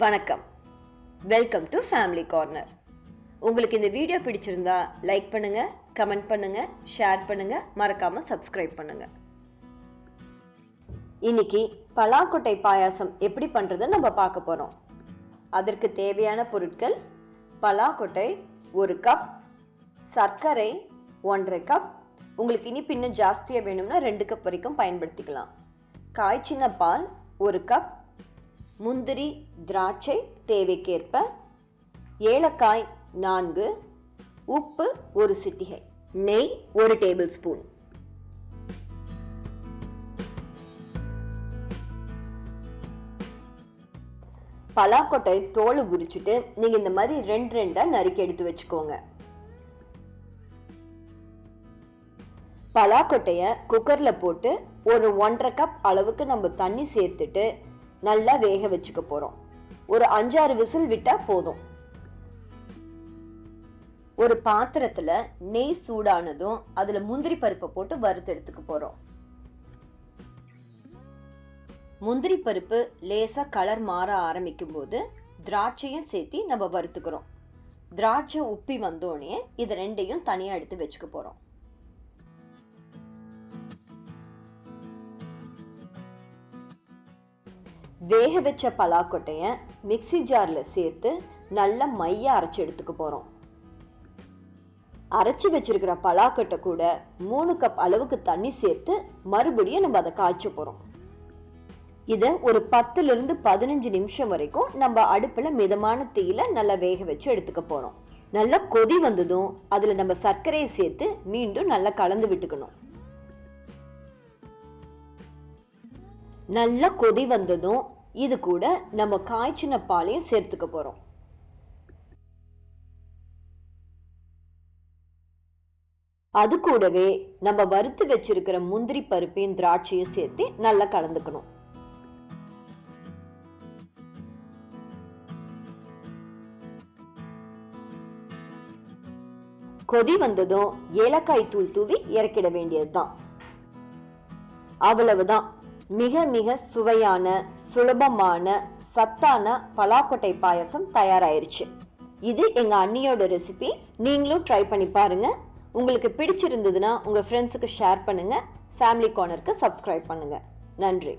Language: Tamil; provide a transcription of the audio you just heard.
வணக்கம், வெல்கம் டு ஃபேமிலி கார்னர். உங்களுக்கு இந்த வீடியோ பிடிச்சிருந்தா லைக் பண்ணுங்க, கமெண்ட் பண்ணுங்க, ஷேர் பண்ணுங்க, மறக்காம சப்ஸ்கிரைப் பண்ணுங்க. இன்னைக்கு பலாக்கொட்டை பாயாசம் எப்படி பண்றதுன்னு நம்ம பார்க்க போறோம். அதற்கு தேவையான பொருட்கள்: பலாக்கொட்டை 1 கப், சர்க்கரை 1.5 கப், உங்களுக்கு இனிப்பு இன்னும் ஜாஸ்தியாக வேணும்னா 2 கப் வரைக்கும் பயன்படுத்திக்கலாம். காய்ச்சின பால் 1 கப், முந்திரி திராட்சை தேவைக்கேற்ப, ஏலக்காய் 4, உப்பு 1 சிட்டிகை, நெய் 1 டேபிள் ஸ்பூன். பலாக்கொட்டை தோல் உரிச்சிட்டு நீங்க இந்த மாதிரி 2 நறுக்கி எடுத்து வச்சுக்கோங்க. பலாக்கொட்டைய குக்கர்ல போட்டு ஒரு 1.5 கப் அளவுக்கு நம்ம தண்ணி சேர்த்துட்டு நல்லா வேக வச்சுக்க போறோம். ஒரு 5-6 விசில் விட்டா போதும். ஒரு பாத்திரத்துல நெய் சூடானதும் அதுல முந்திரி பருப்பை போட்டு வறுத்து எடுத்துக்க போறோம். முந்திரி பருப்பு லேசா கலர் மாற ஆரம்பிக்கும் போது திராட்சையும் சேர்த்து நம்ம வறுத்துக்கிறோம். திராட்சை உப்பி வந்தோடனே இது 2ஐயும் தனியா எடுத்து வச்சுக்க போறோம். வேக வச்ச பலாக்கொட்டைய மிக்ஸி ஜார்ல சேர்த்து நல்லா மைய அரைச்சி எடுத்துக்க போறோம். அரைச்சி வச்சிருக்கிற பலாக்கொட்டை கூட 3 கப் அளவுக்கு தண்ணி சேர்த்து மறுபடியும் நம்ம அதை காய்ச்ச போறோம். இதை ஒரு 10 to 15 நிமிஷம் வரைக்கும் நம்ம அடுப்புல மிதமான தீயில நல்லா வேக வச்சு எடுத்துக்க போறோம். நல்லா கொதி வந்ததும் அதுல நம்ம சர்க்கரையை சேர்த்து மீண்டும் நல்லா கலந்து விட்டுக்கணும். நல்லா கொதி வந்ததும் இது கூட நம்ம காய்ச்சின பாலையும் சேர்த்துக்க போறோம். அது கூடவே நம்ம வறுத்து வச்சிருக்கிற முந்திரி பருப்பையும் திராட்சையும் சேர்த்து நல்லா கலந்துக்கணும். கொதி வந்ததும் ஏலக்காய் தூள் தூவி இறக்கிட வேண்டியதுதான். அவ்வளவுதான். மிக மிக சுவையான, சுலபமான, சத்தான பலாக்கொட்டை பாயாசம் தயாராயிருச்சு. இது எங்க அண்ணியோட ரெசிபி. நீங்களும் ட்ரை பண்ணி பாருங்க. உங்களுக்கு பிடிச்சிருந்ததுன்னா உங்க ஃப்ரெண்ட்ஸுக்கு ஷேர் பண்ணுங்க. ஃபேமிலி கார்னருக்கு சப்ஸ்கிரைப் பண்ணுங்க. நன்றி.